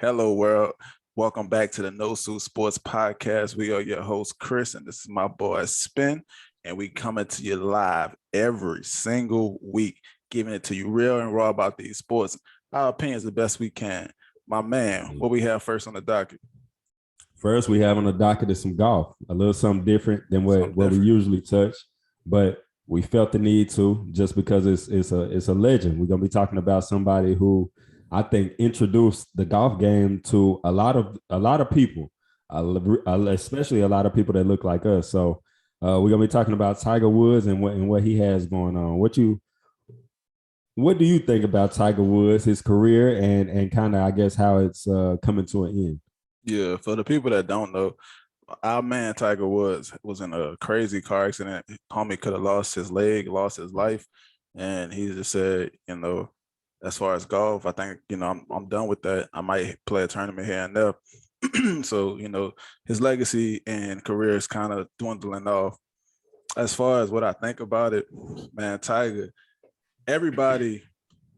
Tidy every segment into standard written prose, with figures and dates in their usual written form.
Hello, world. Welcome back to the No Suit Sports Podcast. We are your host, Chris, and this is my boy, Spin. And we coming to you live every single week, giving it to you real and raw about these sports. Our opinions the best we can. My man, what we have first on the docket? First, we have on the docket is some golf, a little something different than Something what we different. usually touch, but we felt the need to just because it's a legend. We're gonna be talking about somebody who I think introduced the golf game to a lot of people, especially a lot of people that look like us. So we're gonna be talking about Tiger Woods and what he has going on. What do you think about Tiger Woods, his career, and kind of I guess how it's coming to an end? Yeah, for the people that don't know, our man Tiger Woods was in a crazy car accident. Homie could have lost his leg, lost his life, and he just said, as far as golf, I think I'm done with that. I might play a tournament here and there. So his legacy and career is kind of dwindling off. As far as what I think about it, man, Tiger, everybody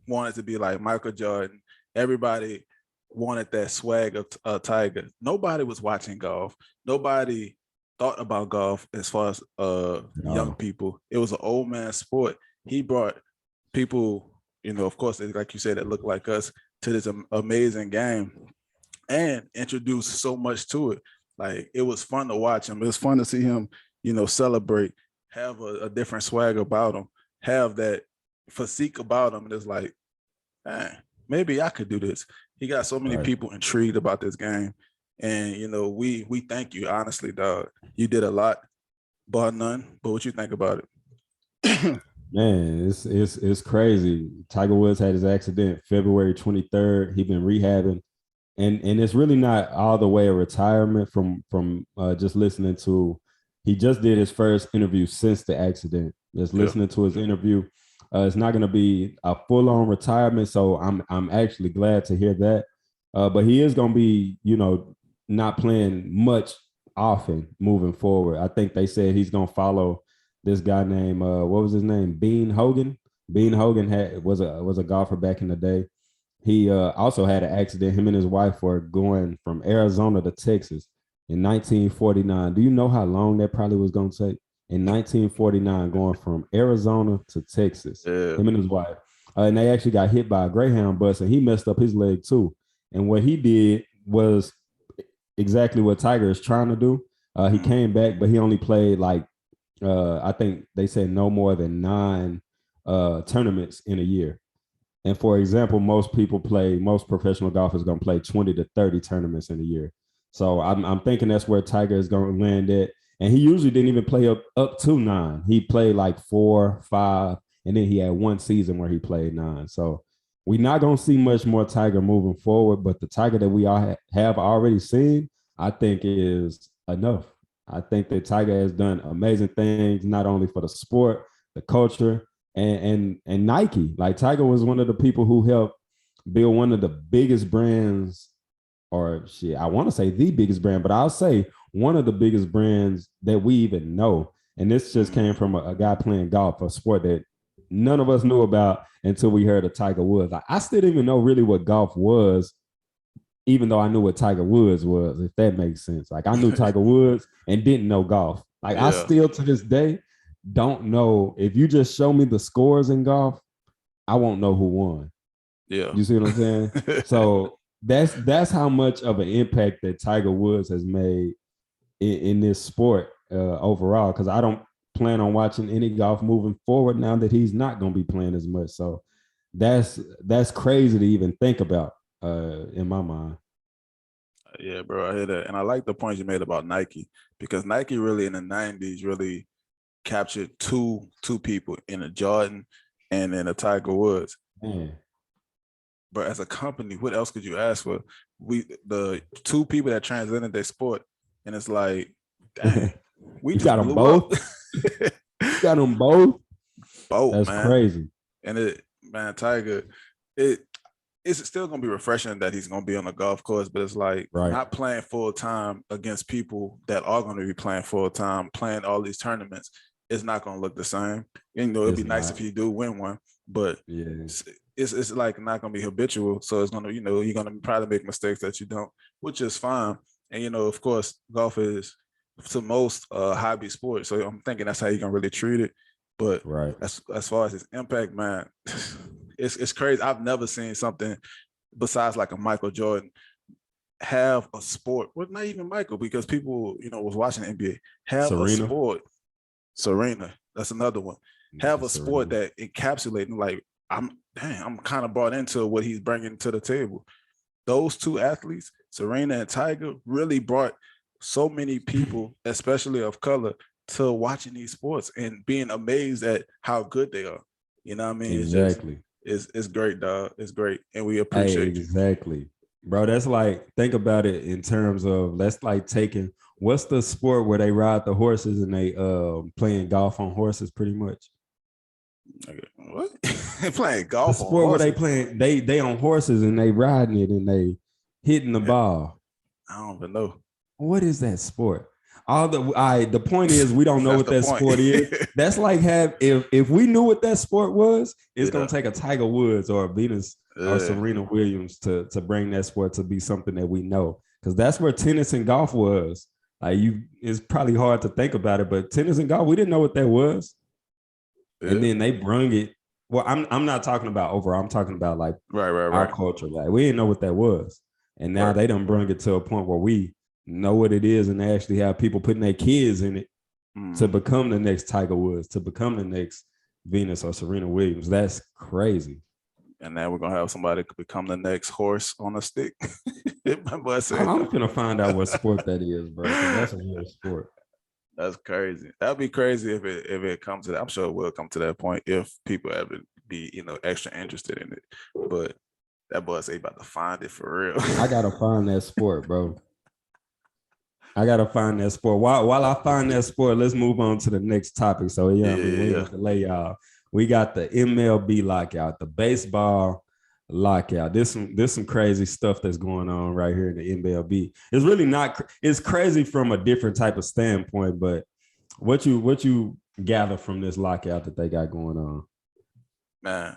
wanted to be like Michael Jordan. Everybody wanted that swag of Tiger. Nobody was watching golf. Nobody thought about golf as far as young No. people. It was an old man sport. He brought people, of course, like you said, that look like us to this amazing game and introduced so much to it. Like it was fun to watch him. It was fun to see him, celebrate, have a different swag about him, have that physique about him. And it's like, man, maybe I could do this. He got so many Right. people intrigued about this game. And we thank you, honestly, dog. You did a lot, bar none. But what you think about it? Man, it's crazy. Tiger Woods had his accident February 23rd. He been rehabbing, and it's really not all the way a retirement from just listening to. He just did his first interview since the accident. Just Yeah. listening to his interview, it's not going to be a full on retirement. So I'm actually glad to hear that. But he is going to be not playing much often moving forward. I think they said he's going to follow this guy named what was his name? Bean Hogan. Bean Hogan was a golfer back in the day. He also had an accident. Him and his wife were going from Arizona to Texas in 1949. Do you know how long that probably was going to take? In 1949, going from Arizona to Texas, Yeah. him and his wife. And they actually got hit by a Greyhound bus and he messed up his leg too. And what he did was exactly what Tiger is trying to do. He Mhm. came back, but he only played like I think they said no more than 9 tournaments in a year. And for example, most professional golfers going to play 20 to 30 tournaments in a year. So I'm thinking that's where Tiger is going to land at. And he usually didn't even play up to 9. He played like 4, 5, and then he had one season where he played 9. So we're not going to see much more Tiger moving forward, but the Tiger that we all have already seen, I think is enough. I think that Tiger has done amazing things, not only for the sport, the culture, and Nike. Like Tiger was one of the people who helped build one of the biggest brands, or shit, I want to say the biggest brand, but I'll say one of the biggest brands that we even know. And this just came Mhm. from a guy playing golf, a sport that none of us knew about until we heard of Tiger Woods. Like, I still didn't even know really what golf was, even though I knew what Tiger Woods was, if that makes sense. Like I knew Tiger Woods and didn't know golf. Like I Yeah. still to this day don't know. If you just show me the scores in golf, I won't know who won. Yeah. You see what I'm saying? So that's how much of an impact that Tiger Woods has made in this sport overall. Because I don't plan on watching any golf moving forward now that he's not going to be playing as much. So that's crazy to even think about in my mind. Yeah, bro, I hear that. And I like the point you made about Nike because Nike really in the 90s really captured two people in a Jordan and in a Tiger Woods. Man, But as a company, what else could you ask for? The two people that transcended their sport, and it's like, dang, we you just got them blew up. both. You got them both. Both, That's man. crazy. And man, Tiger, it it's still gonna be refreshing that he's gonna be on the golf course, but it's like Right. not playing full time against people that are gonna be playing full time, playing all these tournaments. It's not gonna look the same. It'd It's be nice if not. he do win one, but Yeah. it's like not gonna be habitual. So it's gonna, you're gonna probably make mistakes that you don't, which is fine. And of course, golf is to most hobby sport. So I'm thinking that's how you're gonna really treat it. But Right. as far as its impact, man, it's crazy. I've never seen something besides like a Michael Jordan have a sport. Well, not even Michael, because people, was watching the NBA. Have a Serena. sport. Serena, that's another one. Have a sport Serena. that encapsulating, like, I'm kind of brought into what he's bringing to the table. Those two athletes, Serena and Tiger, really brought so many people, especially of color, to watching these sports and being amazed at how good they are. You know what I mean? It's just, Exactly. it's great, dog. It's great, and we Hey, appreciate you. exactly. Bro, that's like, think about it in terms of, that's like taking, what's the sport where they ride the horses and they playing golf on horses pretty much? What? Playing The golf on sport where they horses? playing, they on horses and they riding it and they hitting the ball. I don't even know. What is that sport? The point is, we don't know That's what the that point. sport is. That's like, if we knew what that sport was, it's Yeah. gonna take a Tiger Woods or a Venus or Yeah. Serena Williams to bring that sport to be something that we know. Because that's where tennis and golf was. Like, it's probably hard to think about it, but tennis and golf, we didn't know what that was. Yeah. And then they brung it. Well, I'm not talking about overall. I'm talking about like Right. our culture. Like, we didn't know what that was, and now Right. they done bring it to a point where we know what it is, and they actually have people putting their kids in it to become the next Tiger Woods, to become the next Venus or Serena Williams. That's crazy. And now we're gonna have somebody become the next horse on a stick. My boy said, I'm gonna find out what sport that is, bro. 'Cause that's a real sport. that's crazy. That'd be crazy if it comes to that. I'm sure it will come to that point if people ever be, extra interested in it. But that boy say about to find it for real. I gotta find that sport, bro. I gotta find that sport. While I find that sport, let's move on to the next topic. So we ain't gonna delay y'all. We got the MLB lockout, the baseball lockout. This some crazy stuff that's going on right here in the MLB. It's really not. It's crazy from a different type of standpoint. But what you gather from this lockout that they got going on? Man,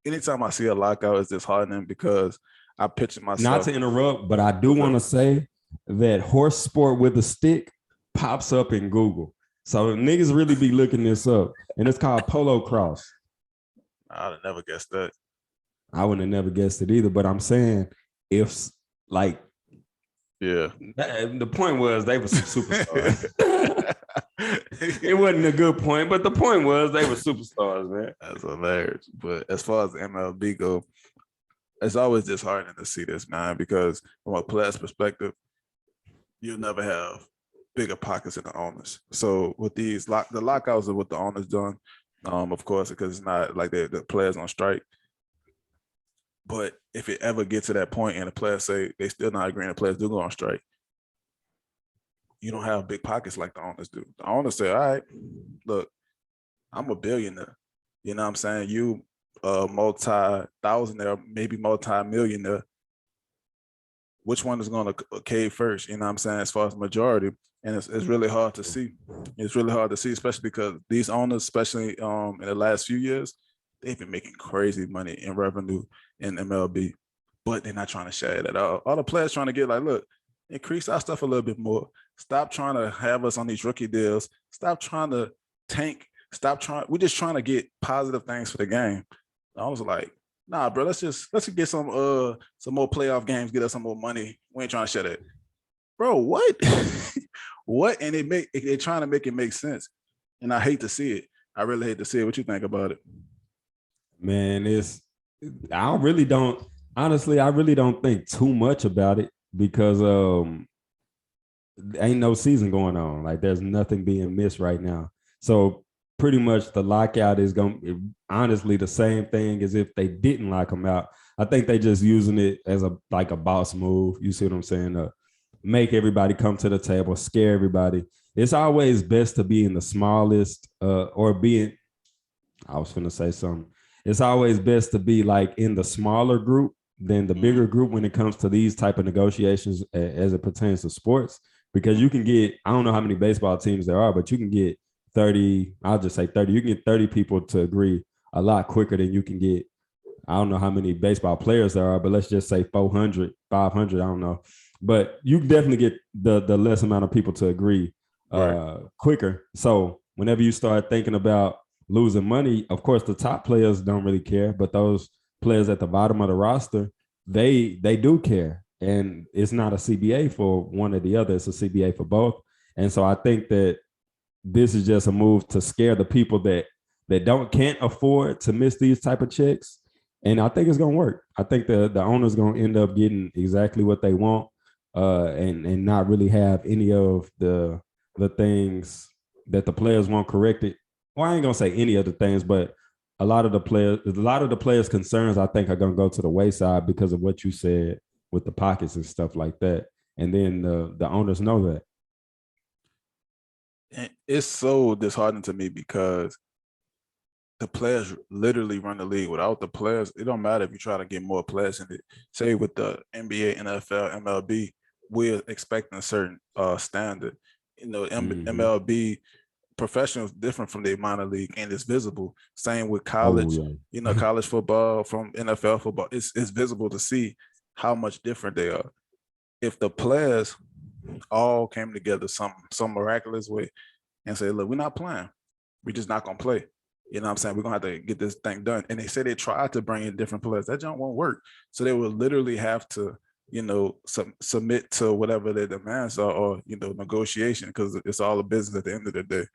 anytime I see a lockout, it's disheartening because I picture myself. Not to interrupt, but I do want to say that horse sport with a stick pops up in Google. So niggas really be looking this up, and it's called polo cross. I'd have never guessed that. I wouldn't have never guessed it either, but I'm saying, if like, yeah, the point was they were some superstars. It wasn't a good point, but the point was they were superstars, man. That's hilarious. But as far as the MLB go, it's always disheartening to see this, man, because from a player's perspective, you'll never have bigger pockets than the owners. So with these the lockouts are what the owners done, of course, because it's not like the players on strike. But if it ever gets to that point and the players say they still not agreeing, the players do go on strike, you don't have big pockets like the owners do. The owners say, all right, look, I'm a billionaire. You know what I'm saying? You multi-thousandaire, maybe multi-millionaire. Which one is going to cave first? You know what I'm saying? As far as majority. And it's really hard to see. It's really hard to see, especially because these owners, especially in the last few years, they've been making crazy money in revenue in MLB, but they're not trying to share it at all. All the players trying to get like, look, increase our stuff a little bit more. Stop trying to have us on these rookie deals. Stop trying to tank. We're just trying to get positive things for the game. I was like, nah, bro, let's get some more playoff games, get us some more money. We ain't trying to share that. Bro, what? What? And they're trying to make it make sense. And I hate to see it. I really hate to see it. What you think about it? Man, I really don't think too much about it because ain't no season going on. Like, there's nothing being missed right now. So pretty much the lockout is honestly the same thing as if they didn't lock them out. I think they just using it as a boss move. You see what I'm saying? Make everybody come to the table, scare everybody. It's always best to be in the smallest I was finna say something. It's always best to be like in the smaller group than the bigger group when it comes to these type of negotiations as it pertains to sports, because you can get, I don't know how many baseball teams there are, but you can get 30, I'll just say 30. You can get 30 people to agree a lot quicker than you can get. I don't know how many baseball players there are, but let's just say 400, 500, I don't know. But you definitely get the less amount of people to agree Right. quicker. So whenever you start thinking about losing money, of course, the top players don't really care, but those players at the bottom of the roster, they do care. And it's not a CBA for one or the other, it's a CBA for both. And so I think that this is just a move to scare the people that can't afford to miss these type of checks. And I think it's gonna work. I think the owner's gonna end up getting exactly what they want, and not really have any of the things that the players want corrected. Well, I ain't gonna say any of the things, but a lot of the players' concerns I think are gonna go to the wayside because of what you said with the pockets and stuff like that. And then the owners know that. And it's so disheartening to me because the players literally run the league. Without the players, it don't matter if you try to get more players in it. Say with the NBA, NFL, MLB, we're expecting a certain standard. You know, MLB professionals different from the minor league, and it's visible. Same with Oh college. yeah. You know, college football from NFL football. It's visible to see how much different they are. If the players all came together some miraculous way and say, look, we're not playing. We're just not gonna play. You know what I'm saying? We're gonna have to get this thing done. And they said they tried to bring in different players. That jump won't work. So they will literally have to, you know, submit to whatever their demands are, or, you know, negotiation, because it's all a business at the end of the day.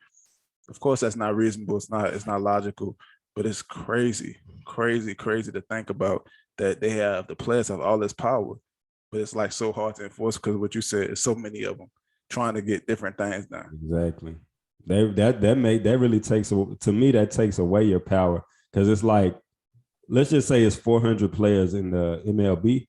Of course, that's not reasonable. It's not logical, but it's crazy, crazy, crazy to think about that the players have all this power, but it's like so hard to enforce because what you said is so many of them trying to get different things done. Exactly. That really takes, to me, that takes away your power, because it's like, let's just say it's 400 players in the MLB.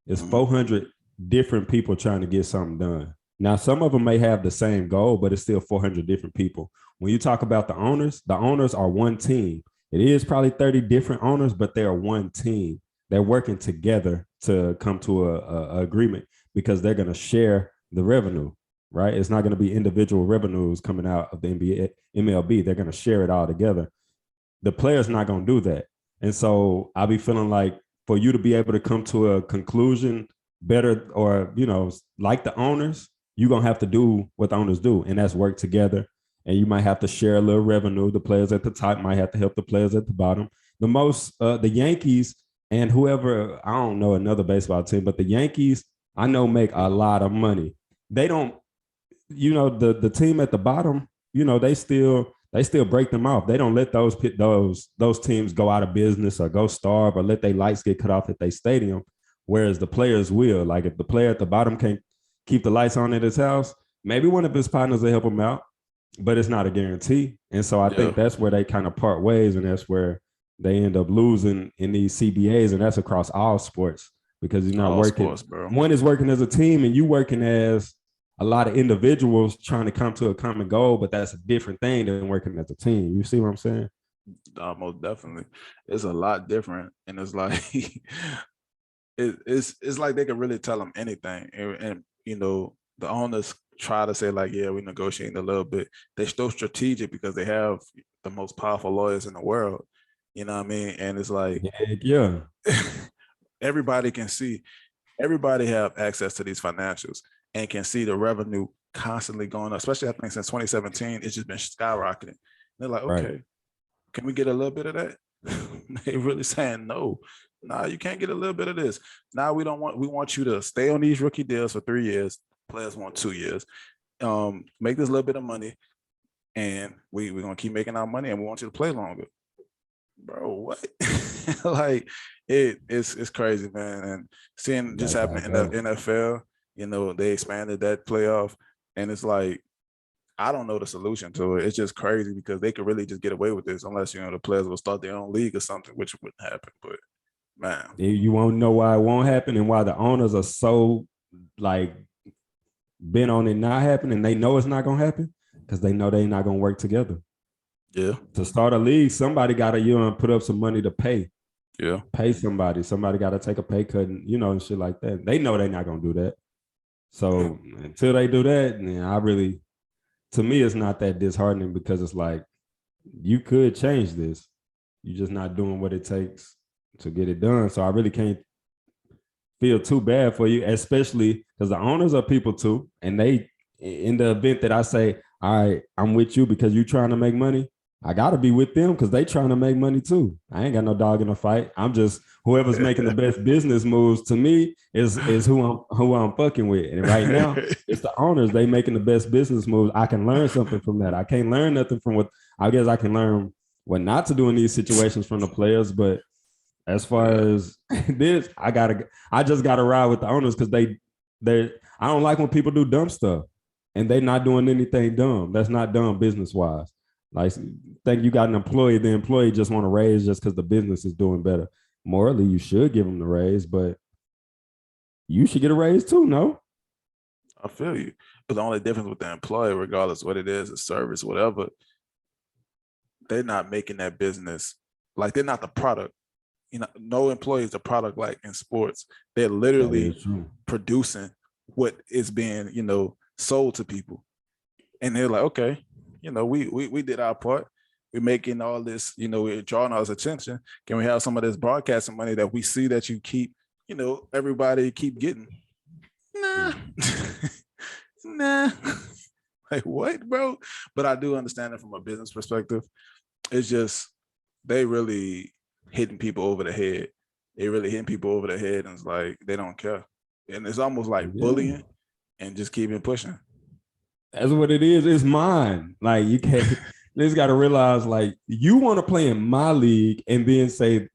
It's 400 different people trying to get something done. Now, some of them may have the same goal, but it's still 400 different people. When you talk about the owners are one team. It is probably 30 different owners, but they are one team. They're working together to come to a agreement because they're going to share the revenue, right? It's not going to be individual revenues coming out of the NBA, MLB. They're going to share it all together. The player's not going to do that. And so I'll be feeling like for you to be able to come to a conclusion better, or, you know, like the owners, you're going to have to do what the owners do, and that's work together. And you might have to share a little revenue. The players at the top might have to help the players at the bottom. The Yankees and whoever, I don't know another baseball team, but the Yankees, I know, make a lot of money. They don't, you know, the team at the bottom, you know, they still break them off. They don't let those teams go out of business or go starve or let their lights get cut off at their stadium. Whereas the players will. Like, if the player at the bottom can't keep the lights on at his house, maybe one of his partners will help him out, but it's not a guarantee. And so I think that's where they kind of part ways, and that's where they end up losing in these CBAs, and that's across all sports, because you're not All working. sports, bro. One is working as a team, and you working as a lot of individuals trying to come to a common goal, but that's a different thing than working as a team. You see what I'm saying? Most definitely. It's a lot different, and it's like it's like they can really tell them anything, and you know, the owners try to say like, yeah, we're negotiating a little bit. They're so strategic because they have the most powerful lawyers in the world. You know what I mean? And it's like, Yeah. everybody can see, everybody have access to these financials and can see the revenue constantly going up. Especially, I think since 2017, it's just been skyrocketing. They're like, Right. okay, can we get a little bit of that? They really saying no. Nah, you can't get a little bit of this. Now we want you to stay on these rookie deals for 3 years. Players want 2 years. Make this little bit of money, and we're gonna keep making our money, and we want you to play longer. Bro, what? Like, it's crazy, man. And seeing just happen in the NFL, you know, they expanded that playoff, and it's like, I don't know the solution to it. It's just crazy because they could really just get away with this unless, you know, the players will start their own league or something, which wouldn't happen. But man, You won't know why it won't happen, and why the owners are so, like, bent on it not happening. They know it's not gonna happen because they know they're not gonna work together. yeah, To start a league, somebody got to put up some money to pay somebody. Somebody got to take a pay cut, and, you know, and shit like that. They know they're not gonna do that. So until they do that, to me, it's not that disheartening, because it's like, you could change this. You're just not doing what it takes to get it done. So I really can't feel too bad for you, especially because the owners are people too. And they, in the event that I say, all right, I'm with you because you're trying to make money, I gotta be with them because they trying to make money too. I ain't got no dog in the fight. I'm just whoever's making the best business moves to me is who I'm fucking with. And right now, it's the owners. They making the best business moves. I can learn something from that. I can't learn nothing from what I guess I can learn what not to do in these situations from the players. But as far as this, I just gotta ride with the owners because they I don't like when people do dumb stuff and they not doing anything dumb. That's not dumb business wise. Like, think you got an employee, the employee just want to raise just because the business is doing better. Morally, you should give them the raise, but you should get a raise too, no? I feel you. But the only difference with the employee, regardless what it is, a service, whatever, they're not making that business, like they're not the product. You know, no employee is a product like in sports. They're literally producing what is being, you know, sold to people. And they're like, okay, you know, we did our part. We're making all this, you know, we're drawing all this attention. Can we have some of this broadcasting money that we see that you keep, you know, everybody keep getting? Nah. Nah. Like what, bro? But I do understand it from a business perspective. It's just they really hitting people over the head. They really hitting people over the head, and it's like they don't care. And it's almost like bullying and just keeping pushing. That's what it is. It's mine. Like you can't. You just got to realize, like you want to play in my league, and then say,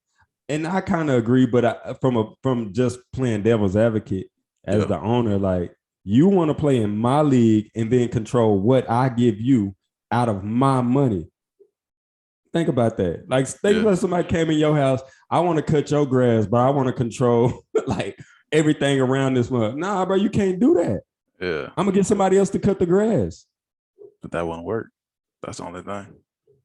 and I kind of agree, but from just playing devil's advocate as the owner, like you want to play in my league and then control what I give you out of my money. Think about that. Like, think about somebody came in your house. I want to cut your grass, but I want to control like everything around this one. Nah, bro, you can't do that. Yeah. I'm gonna get somebody else to cut the grass. But that won't work. That's the only thing.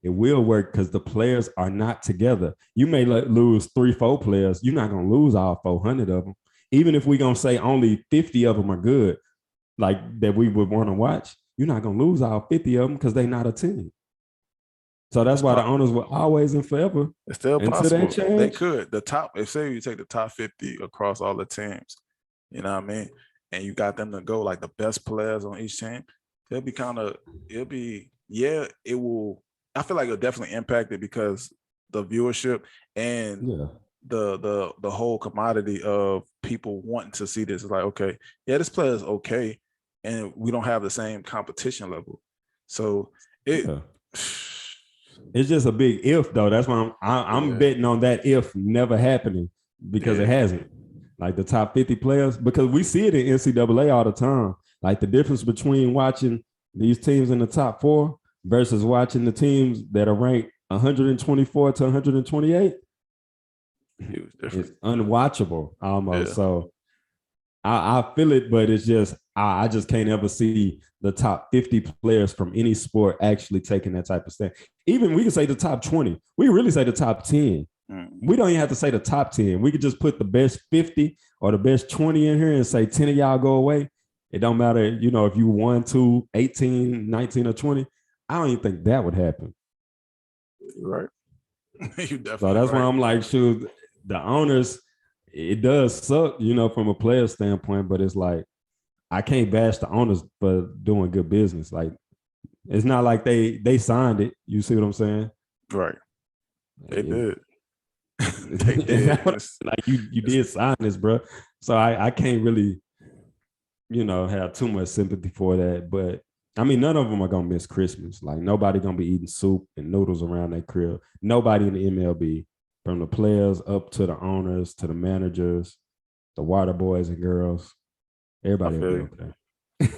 It will work because the players are not together. You may lose 3-4 players. You're not gonna lose all 400 of them. Even if we're gonna say only 50 of them are good, like that we would want to watch, you're not gonna lose all 50 of them because they're not a team. So that's why the owners will always and forever. It's still possible. They could. The top, if say you take the top 50 across all the teams, you know what I mean? And you got them to go like the best players on each team, it will. I feel like it'll definitely impact it because the viewership and the whole commodity of people wanting to see this is like, okay, yeah, this player is okay, and we don't have the same competition level. So it's just a big if though. That's why I'm betting on that if never happening because it hasn't. Like the top 50 players, because we see it in NCAA all the time. Like the difference between watching these teams in the top 4 versus watching the teams that are ranked 124 to 128. It's unwatchable almost. Yeah. So I feel it, but it's just I just can't ever see the top 50 players from any sport actually taking that type of stand. Even we can say the top 20. We really say the top 10. We don't even have to say the top 10. We could just put the best 50 or the best 20 in here and say 10 of y'all go away. It don't matter, you know, if you 1, 2, 18, 19, or 20. I don't even think that would happen. You're right. You definitely. So that's why I'm like, shoot, the owners, it does suck, you know, from a player standpoint, but it's like I can't bash the owners for doing good business. Like it's not like they signed it. You see what I'm saying? Right. They did. They did. Like you did sign this, bro. So I can't really, you know, have too much sympathy for that. But I mean, none of them are gonna miss Christmas. Like nobody gonna be eating soup and noodles around their crib. Nobody in the MLB, from the players up to the owners to the managers, the water boys and girls. Everybody will be okay.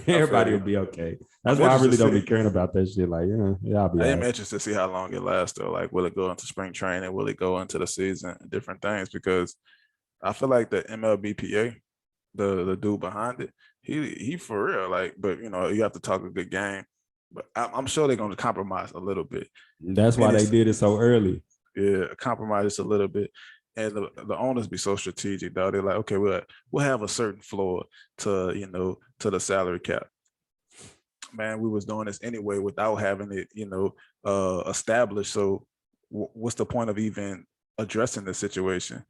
Everybody will be okay. That's why I really don't be caring about that shit. Like, I'll be. I am interested to see how long it lasts, though. Like, will it go into spring training? Will it go into the season? Different things, because I feel like the MLBPA, the dude behind it, he for real. Like, but you know, you have to talk a good game. But I'm sure they're going to compromise a little bit. That's why they did it so early. Yeah, compromise just a little bit. And the owners be so strategic, though. They're like, okay, we'll have a certain floor to, you know, to the salary cap. Man, we was doing this anyway without having it, you know, established. So what's the point of even addressing the situation?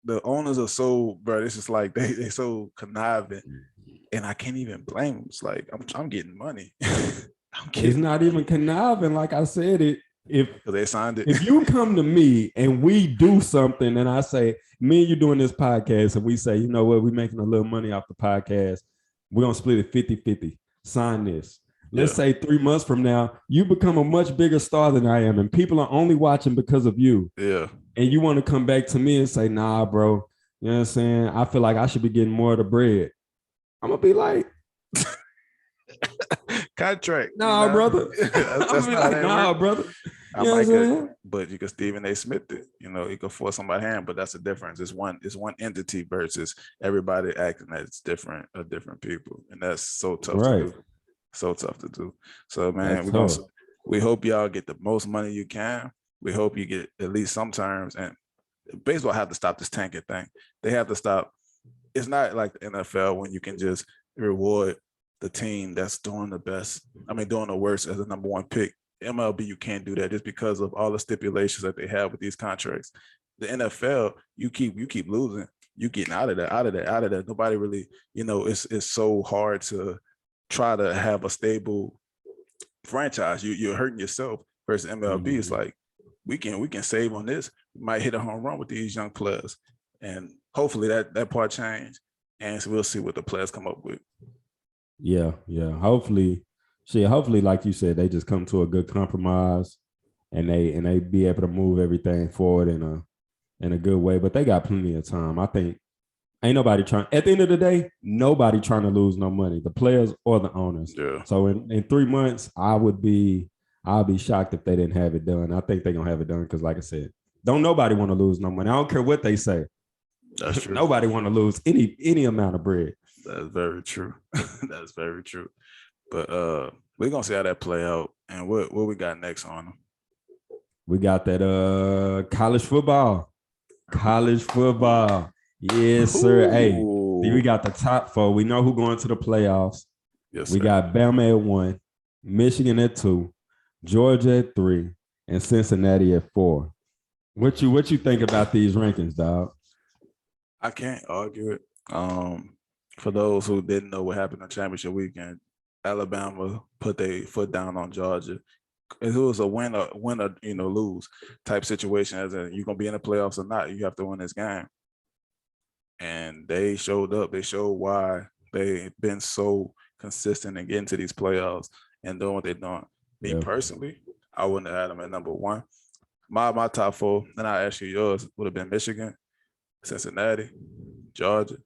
The owners are so, bro. It's just like they so conniving, and I can't even blame them. It's like I'm getting money. It's not even conniving. Like I said, if they signed it. If you come to me and we do something, and I say, me and you doing this podcast, and we say, you know what, we're making a little money off the podcast, we're gonna split it 50-50. Sign this. Let's say 3 months from now, you become a much bigger star than I am, and people are only watching because of you. Yeah. And you want to come back to me and say, nah, bro, you know what I'm saying? I feel like I should be getting more of the bread. I'm gonna be like, contract. Nah, brother. That's not like, nah, brother. I might get, but you could Stephen A. Smith it. You know, you could force somebody's hand, but that's the difference. It's one entity versus everybody acting that it's different, different people, and that's so tough to do. So tough to do. So man, we hope y'all get the most money you can. We hope you get at least some terms. And baseball have to stop this tanking thing. They have to stop. It's not like the NFL when you can just reward the team that's doing the best. I mean, doing the worst as a number one pick. MLB, you can't do that just because of all the stipulations that they have with these contracts. The NFL, you keep losing. You getting out of there. Nobody really, you know, it's so hard to try to have a stable franchise. You're hurting yourself versus MLB. It's like we can save on this. We might hit a home run with these young players. And hopefully that part change. And so we'll see what the players come up with. Yeah. Hopefully, like you said, they just come to a good compromise, and they be able to move everything forward in a good way. But they got plenty of time. I think ain't nobody trying. At the end of the day, nobody trying to lose no money, the players or the owners. Yeah. So in 3 months, I'll be shocked if they didn't have it done. I think they're gonna have it done because, like I said, don't nobody want to lose no money. I don't care what they say. That's true. Nobody want to lose any amount of bread. That's very true. That's very true. But we're gonna see how that play out. And what we got next on them? We got that college football. Yes, sir. Hey, we got the top 4. We know who going to the playoffs. Yes, we got Bama at 1, Michigan at 2, Georgia at 3, and Cincinnati at 4. What you think about these rankings, dog? I can't argue it. For those who didn't know what happened on championship weekend, Alabama put their foot down on Georgia. It was a win or lose type situation, as in you're gonna be in the playoffs or not. You have to win this game. And they showed up. They showed why they've been so consistent in getting to these playoffs and doing what they're doing. Me personally, I wouldn't have had them at number 1. My top 4, then I ask you yours, would have been Michigan, Cincinnati, Georgia,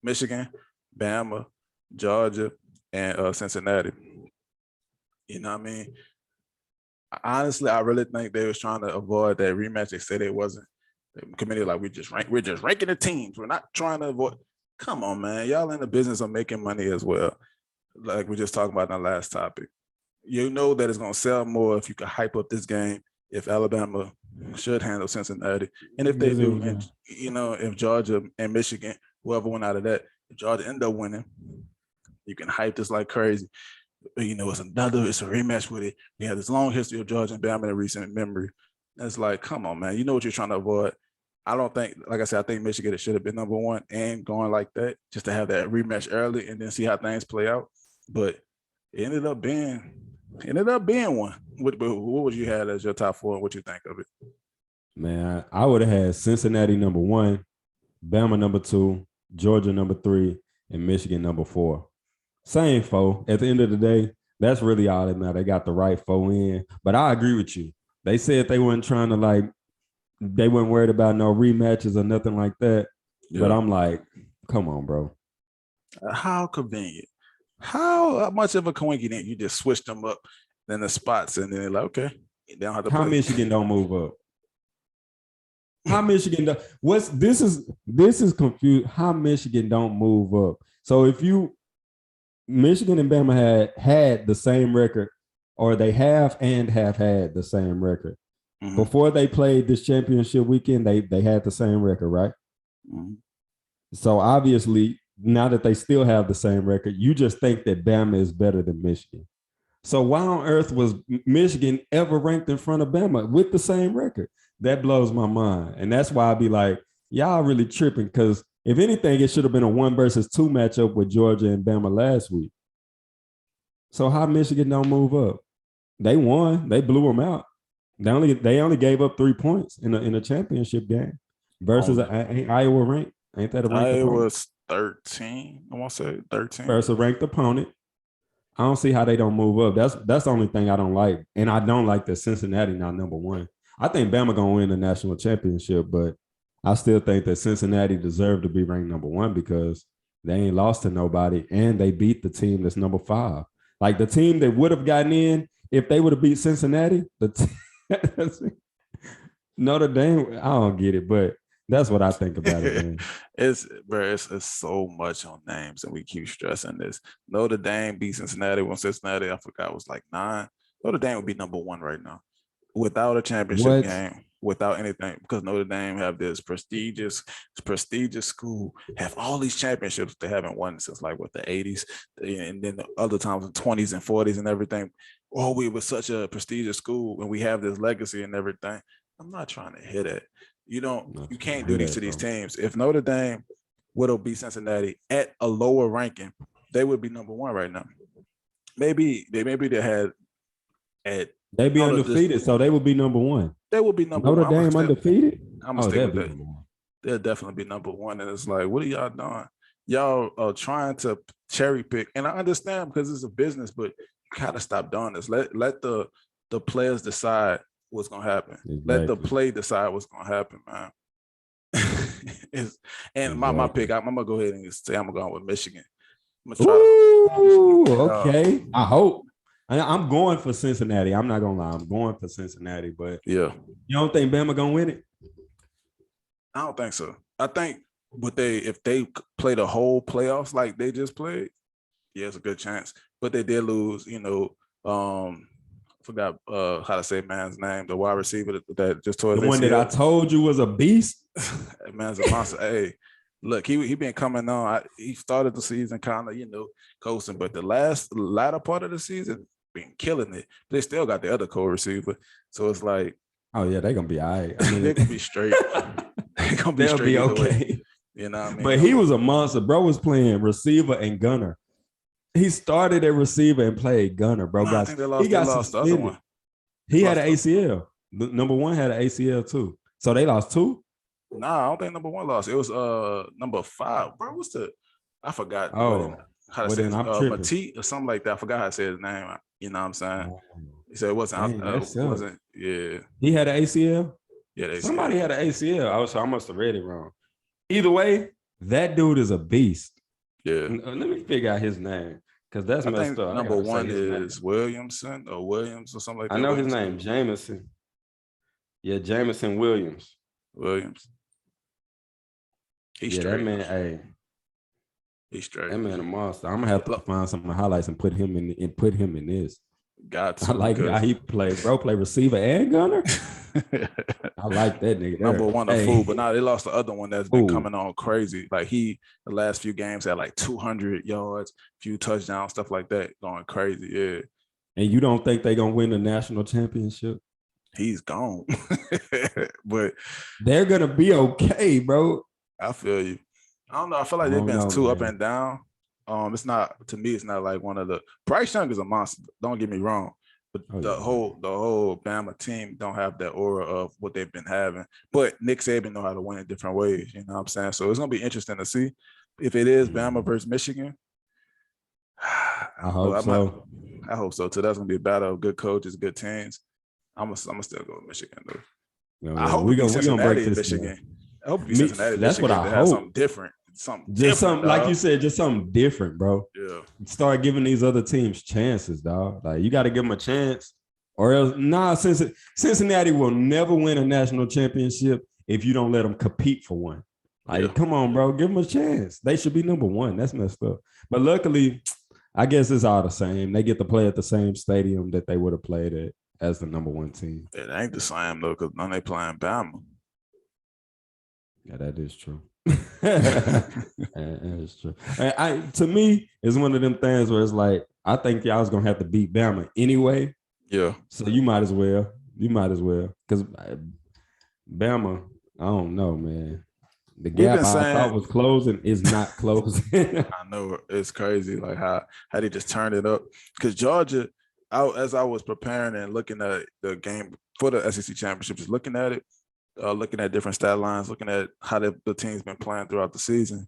Michigan, Bama, Georgia, and Cincinnati. You know what I mean? Honestly, I really think they was trying to avoid that rematch. They said it wasn't. The committee like we're just ranking the teams. We're not trying to avoid. Come on, man. Y'all in the business of making money as well. Like we just talked about in the last topic. You know that it's gonna sell more if you can hype up this game. If Alabama should handle Cincinnati, and if they do, and if Georgia and Michigan, whoever went out of that, if Georgia end up winning, you can hype this like crazy. It's a rematch with it. We have this long history of Georgia and Bama in recent memory. And it's like, come on, man. You know what you're trying to avoid. I don't think, like I said, I think Michigan should have been number 1 and going like that just to have that rematch early and then see how things play out. But it ended up being one. What would you have as your top 4? What you think of it? Man, I would have had Cincinnati number 1, Bama number 2, Georgia number 3, and Michigan number 4. Same 4. At the end of the day, that's really all that matters. They got the right 4 in. But I agree with you. They said they weren't trying to they weren't worried about no rematches or nothing like that. Yeah. But I'm like, come on, bro. How convenient. How much of a coincidence you just switched them up in the spots and then they're like, okay, they don't have to play. Michigan don't move up? How Michigan this is confused. How Michigan don't move up? So if Michigan and Bama had the same record, or they have had the same record. Mm-hmm. Before they played this championship weekend, they had the same record, right? Mm-hmm. So obviously, now that they still have the same record, you just think that Bama is better than Michigan. So why on earth was Michigan ever ranked in front of Bama with the same record? That blows my mind. And that's why I be like, y'all really tripping, because if anything, it should have been a 1-2 matchup with Georgia and Bama last week. So how Michigan don't move up? They won. They blew them out. They only gave up 3 points in a championship game versus Iowa ranked. Ain't that a ranked opponent? Iowa's 13. I want to say 13. Versus a ranked opponent. I don't see how they don't move up. That's the only thing I don't like. And I don't like that Cincinnati not number one. I think Bama gonna win the national championship, but I still think that Cincinnati deserved to be ranked number one because they ain't lost to nobody and they beat the team that's number 5. Like the team that would have gotten in if they would have beat Cincinnati, Notre Dame, I don't get it, but that's what I think about it, man. It's so much on names, and we keep stressing this. Notre Dame beat Cincinnati when Cincinnati, I forgot, was like 9. Notre Dame would be number 1 right now without a championship game, without anything, because Notre Dame have this prestigious school, have all these championships they haven't won since like what the 80s, and then the other times in 20s and 40s and everything. Oh, we were such a prestigious school and we have this legacy and everything. I'm not trying to hit it. You can't do these to these teams. If Notre Dame would have beat Cincinnati at a lower ranking, they would be number 1 right now. Maybe they had at they'd be undefeated, so they would be number 1. They would be number Notre 1. Dame undefeated? I'm gonna stick with that. They'll definitely be number 1. And it's like, what are y'all doing? Y'all are trying to cherry pick. And I understand because it's a business, but you gotta stop doing this. Let the players decide what's gonna happen. Exactly. Let the play decide what's gonna happen, man. My pick, I'm gonna go ahead and say I'm going with Michigan. I'm gonna try okay. I hope. I'm going for Cincinnati. I'm not gonna lie. I'm going for Cincinnati, but yeah. You don't think Bama gonna win it? I don't think so. I think if they play the whole playoffs like they just played, yeah, it's a good chance. But they did lose, forgot how to say man's name, the wide receiver that just tore the one that I told you was a beast. That man's a monster. Hey, look, he been coming on. He started the season kind of, coasting, but the latter part of the season been killing it. They still got the other co-receiver, so it's like, oh yeah, they're gonna be all right. I mean, they're gonna be straight. They'll be okay. You know what I mean? But he was a monster. Bro was playing receiver and gunner. He started at receiver and played gunner, bro. I think they lost the other one. He had an ACL. Number 1 had an ACL too. So they lost 2? Nah, I don't think number 1 lost. It was number 5. Bro, I forgot. Oh, how to say Matisse or something like that. I forgot how to say his name. You know what I'm saying? He said it wasn't. Yeah. He had an ACL? Yeah, somebody had an ACL. So I must have read it wrong. Either way, that dude is a beast. Yeah. Let me figure out his name because that's messed up. Number 1 is Williamson or Williams or something like that. I know his name, Jameson. Yeah, Jameson Williams. He's straight. That man, hey. He's straight. That man a monster. I'm gonna have to find some highlights and put him in this. Got to. I like how he plays. Bro, play receiver and gunner. I like that nigga. Number 1 a fool, but now they lost the other one that's been coming on crazy. Like the last few games had like 200 yards, few touchdowns, stuff like that, going crazy. Yeah. And you don't think they gonna win the national championship? He's gone. But they're gonna be okay, bro. I feel you. I don't know. I feel like they've been too up and down. It's not, to me, it's not like one of the Bryce Young is a monster. Don't get me wrong. But the whole Bama team don't have that aura of what they've been having. But Nick Saban know how to win in different ways. You know what I'm saying? So it's gonna be interesting to see if it is Bama versus Michigan. I hope so. I hope so too. That's gonna be a battle of good coaches, good teams. I'm gonna still go with Michigan though. I hope we're gonna break this Michigan. I hope we Cincinnati. That's Michigan, what I hope. Something different. Something like you said, just something different, bro. Yeah. Start giving these other teams chances, dog. Like you got to give them a chance, or else, Cincinnati will never win a national championship if you don't let them compete for one. Like, come on, bro, give them a chance. They should be number 1. That's messed up. But luckily, I guess it's all the same. They get to play at the same stadium that they would have played at as the number 1 team. It ain't the same though, because now they playing Bama. Yeah, that is true. That is true. To me, it's one of them things where it's like I think y'all was gonna have to beat Bama anyway. Yeah. So you might as well. Because Bama, I don't know, man. The We've been gap I saying, thought was closing is not closing. I know it's crazy, like how they just turned it up. Because Georgia, as I was preparing and looking at the game for the SEC championship, just looking at it, looking at different stat lines, looking at how the team's been playing throughout the season.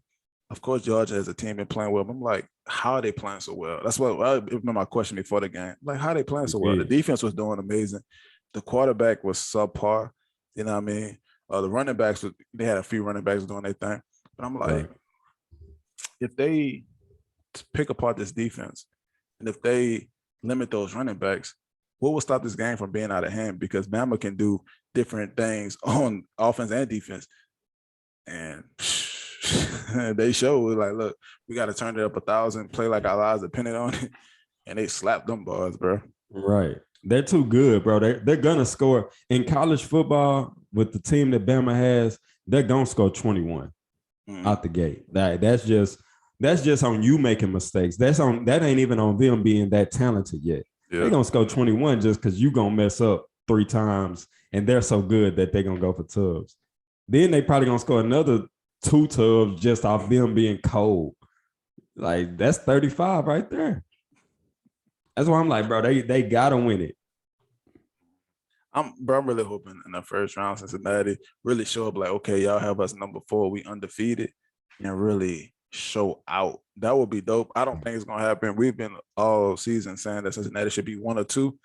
Of course, Georgia as a team been playing well. But I'm like, how are they playing so well? That's what I remember my question before the game. Like, how are they playing so well? The defense was doing amazing. The quarterback was subpar. You know what I mean? The running backs, they had a few running backs doing their thing. But I'm like, if they pick apart this defense and if they limit those running backs, what will stop this game from being out of hand? Because Bama can do different things on offense and defense. And they showed, like, look, we got to turn it up 1,000, play like our lives depended on it. And they slapped them boys, bro. Right. They're too good, bro. They're going to score. In college football, with the team that Bama has, they're going to score 21 out the gate. That's just on you making mistakes. That ain't even on them being that talented yet. Yeah. They're going to score 21 just because you're going to mess up 3 times, and they're so good that they're going to go for tubs. Then they probably going to score another 2 tubs just off them being cold. Like, that's 35 right there. That's why I'm like, bro, they gotta win it. I'm really hoping in the first round Cincinnati really show up like, okay, y'all have us number 4, we undefeated, and really show out. That would be dope. I don't think it's gonna happen. We've been all season saying that Cincinnati should be 1 or 2,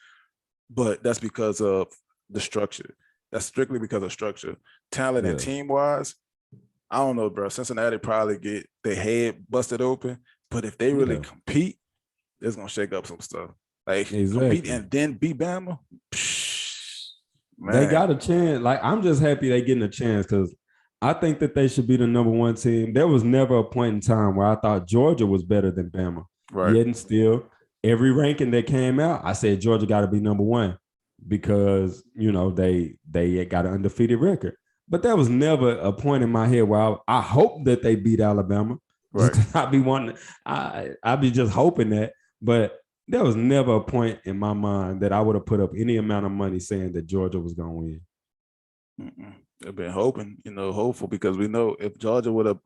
but that's because of the structure. That's strictly because of structure. Talent and team-wise, I don't know, bro. Cincinnati probably get their head busted open, but if they really compete, it's gonna shake up some stuff. Like compete and then beat Bama. Man. They got a chance. Like, I'm just happy they getting a chance because I think that they should be the number 1 team. There was never a point in time where I thought Georgia was better than Bama. Right. Yet and still, every ranking that came out, I said Georgia got to be number 1 because, you know, they got an undefeated record. But there was never a point in my head where I hope that they beat Alabama. Right. I'd be just hoping that. But there was never a point in my mind that I would have put up any amount of money saying that Georgia was going to win. I've been hoping, hopeful, because we know if Georgia would have,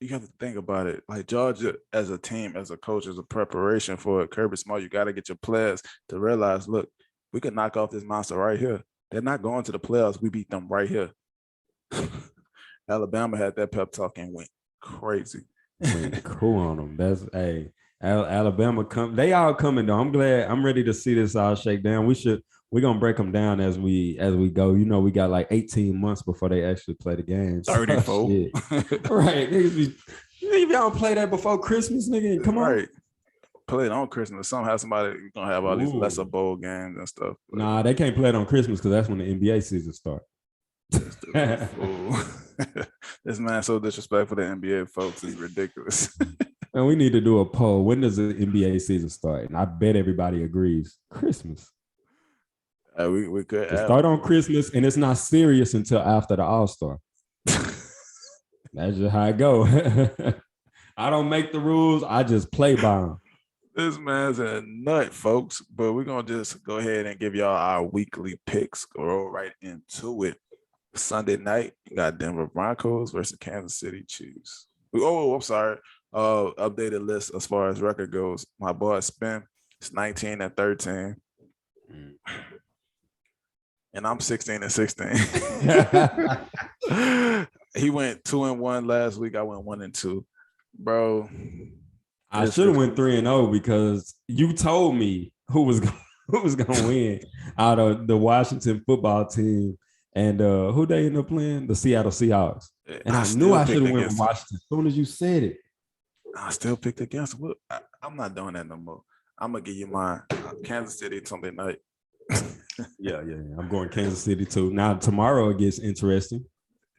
you have to think about it. Like, Georgia as a team, as a coach, as a preparation for Kirby Smart, you got to get your players to realize, look, we can knock off this monster right here. They're not going to the playoffs. We beat them right here. Alabama had that pep talk and went crazy. Went cool on them. That's Alabama come. They all coming though. I'm glad. I'm ready to see this all shake down. We're gonna break them down as we go. You know, we got like 18 months before they actually play the games. 34. Right. Niggas y'all play that before Christmas, nigga. Come on. Right. Play it on Christmas. Somehow somebody gonna have all these lesser bowl games and stuff. But nah, they can't play it on Christmas because that's when the NBA season starts. This man so disrespectful to NBA folks is ridiculous. And we need to do a poll. When does the NBA season start? And I bet everybody agrees. Christmas. We could start on Christmas, and it's not serious until after the All-Star. That's just how it go. I don't make the rules. I just play by them. This man's a nut, folks. But we're going to just go ahead and give y'all our weekly picks. Go right into it. Sunday night, you got Denver Broncos versus Kansas City Chiefs. Oh, I'm sorry. Updated list as far as record goes. My boy Spin is 19-13. And I'm 16-16. He went 2-1 last week. I went 1-2. Bro. I should have went 3-0 because you told me who was gonna win out of the Washington football team and who they end up playing? The Seattle Seahawks. And I knew I should have went with Washington as soon as you said it. I still picked against them. I'm not doing that no more. I'm gonna give you mine. Kansas City Sunday night. Yeah. I'm going Kansas City too. Now tomorrow it gets interesting.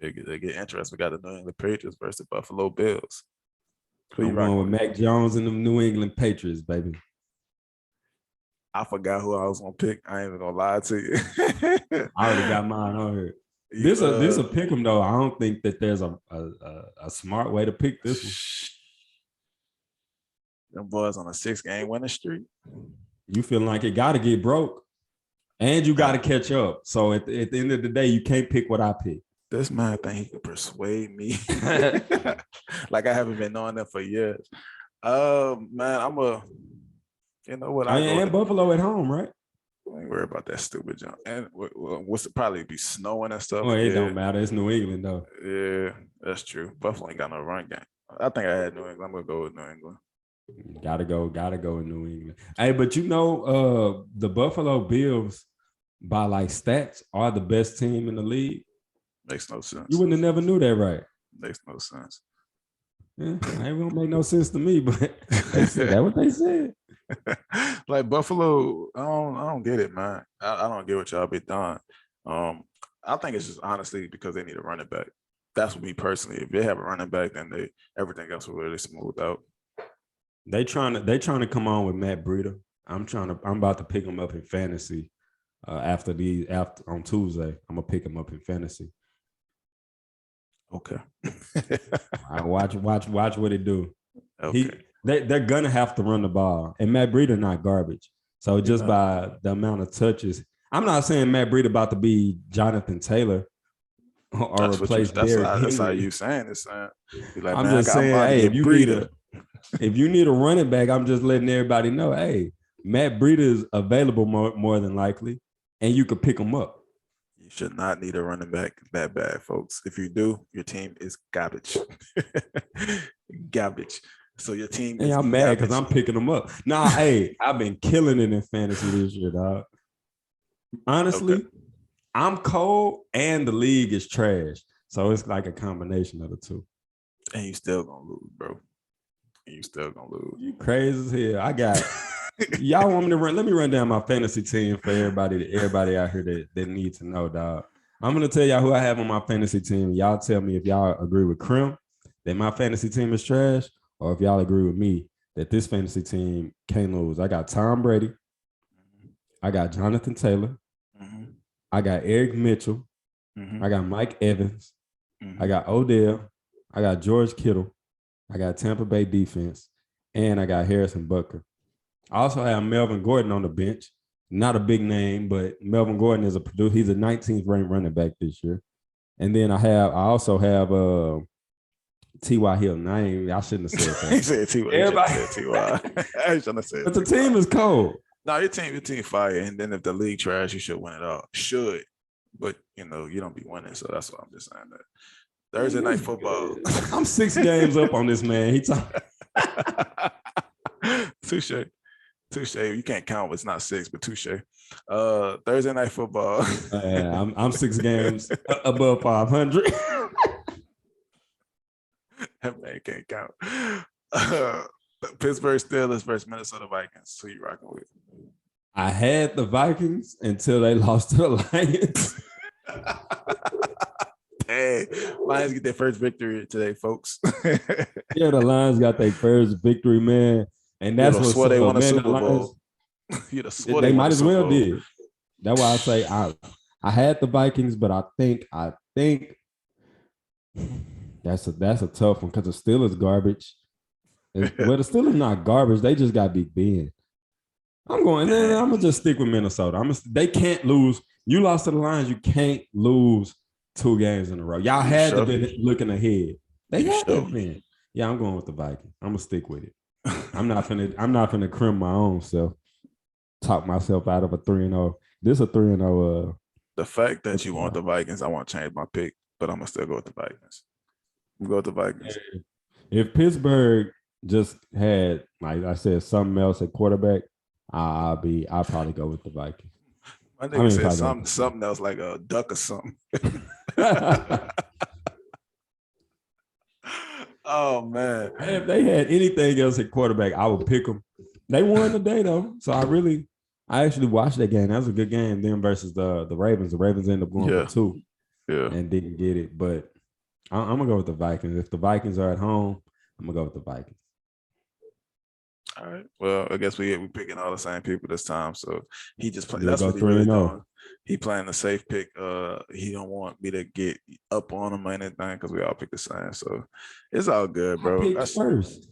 They get interesting. We got the New England Patriots versus the Buffalo Bills. I'm going with Mac Jones and the New England Patriots, baby. I forgot who I was gonna pick. I ain't even gonna lie to you. I already got mine on here. This a pick 'em though. I don't think that there's a smart way to pick this one. Them boys on a 6-game winning streak. You feeling like it got to get broke, and you got to catch up. So at the end of the day, you can't pick what I pick. This man think he can persuade me. Like I haven't been knowing that for years. Man, you know what? And Buffalo at home, right? I ain't worry about that stupid jump. And what's it probably be snowing and stuff? Well, it don't matter. It's New England, though. Yeah, that's true. Buffalo ain't got no run game. I think I had New England. I'm gonna go with New England. Gotta go in New England. Hey, but you know, the Buffalo Bills, by like stats, are the best team in the league. Makes no sense. You wouldn't have never knew that, right? Makes no sense. Yeah, it won't make no sense to me, but that's what they said. Like Buffalo, I don't get it, man. I don't get what y'all be doing. I think it's just honestly because they need a running back. That's me personally. If they have a running back, then everything else will really smooth out. They trying to come on with Matt Breida. I'm about to pick him up in fantasy. After on Tuesday, I'm gonna pick him up in fantasy. Okay. I watch what it do. Okay. They're gonna have to run the ball, and Matt Breida not garbage. So just by the amount of touches, I'm not saying Matt Breida about to be Jonathan Taylor or replace Derrick Henry. That's how you saying it, son. Like, I'm just saying, hey, if you need a running back, I'm just letting everybody know, hey, Matt Breida is available more than likely, and you could pick him up. You should not need a running back that bad, folks. If you do, your team is garbage. Garbage. So your team is I'm mad because I'm picking them up. Nah, hey, I've been killing it in fantasy this year, dog. Honestly, I'm cold and the league is trash. So it's like a combination of the two. And you still gonna lose, bro. You still gonna lose. You crazy as hell. I got y'all want me to run? Let me run down my fantasy team for everybody out here that needs to know, dog. I'm gonna tell y'all who I have on my fantasy team. Y'all tell me if y'all agree with Krim that my fantasy team is trash, or if y'all agree with me that this fantasy team can't lose. I got Tom Brady. I got Jonathan Taylor. Mm-hmm. I got Eric Mitchell. Mm-hmm. I got Mike Evans. Mm-hmm. I got Odell. I got George Kittle. I got Tampa Bay defense. And I got Harrison Butker. I also have Melvin Gordon on the bench. Not a big name, but Melvin Gordon is a producer. He's a 19th ranked running back this year. And then I also have T.Y. Hilton. I shouldn't have said that. He said T.Y. Everybody said T.Y. I shouldn't have said but the team is cold. No, your team fire. And then if the league trash, you should win it all. Should. But, you don't be winning. So that's why I'm just saying that. Thursday night football. I'm 6 games up on this, man. He talking. Touche. You can't count. It's not 6, but touche. Thursday night football. I'm 6 games above 500. That man can't count. Pittsburgh Steelers versus Minnesota Vikings. Who you rocking with? I had the Vikings until they lost to the Lions. Hey, Lions get their first victory today, folks. Yeah, the Lions got their first victory, man. And that's what swore they won a Super Bowl. They might as well did. That's why I say I had the Vikings, but I think that's a tough one because the Steelers garbage. Well, the Steelers not garbage. They just got Big Ben. I'm gonna just stick with Minnesota. They can't lose. You lost to the Lions. You can't lose 2 games in a row. Y'all had to be looking ahead. They had to been. Yeah, I'm going with the Vikings. I'm gonna stick with it. I'm not gonna crim my own self. Talk myself out of a 3-0. This is a 3-0. The fact that you want the Vikings, I want to change my pick, but I'm gonna still go with the Vikings. I'm go with the Vikings. If Pittsburgh just had, like I said, something else at quarterback, I'll probably go with the Vikings. I think said something else like a duck or something. Oh man! If they had anything else at quarterback, I would pick them. They won today though, so I actually watched that game. That was a good game. Them versus the Ravens. The Ravens ended up going for 2, and didn't get it. But I'm gonna go with the Vikings. If the Vikings are at home, I'm gonna go with the Vikings. All right. Well, I guess we picking all the same people this time. So he just playing. That's go what he really 3-0. doing. He playing the safe pick. He don't want me to get up on him or anything because we all pick the same. So it's all good, bro. I picked first.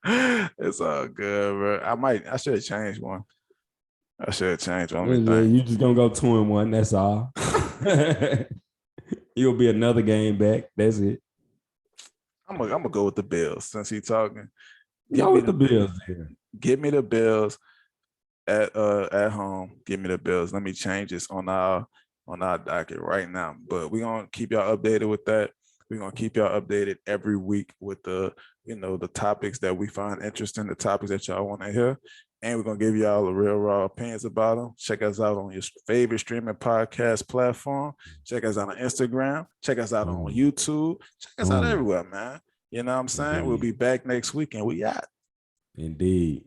It's all good, bro. I should have changed one. I should have changed one. Let me Yeah, think. you just gonna go 2-1. That's all. You'll be another game back. That's it. I'm gonna go with the Bills since he's talking. Give Go me with the the Bills here. give me the Bills at home. Give me the Bills. Let me change this on our docket right now. But we're gonna keep y'all updated with that. We're gonna keep y'all updated every week with the topics that we find interesting, the topics that y'all want to hear. And we're gonna give y'all the real raw opinions about them. Check us out on your favorite streaming podcast platform. Check us out on Instagram. Check us out on YouTube. Check us out everywhere, man. You know what I'm saying? We'll Indeed. be back next week and we out. Indeed.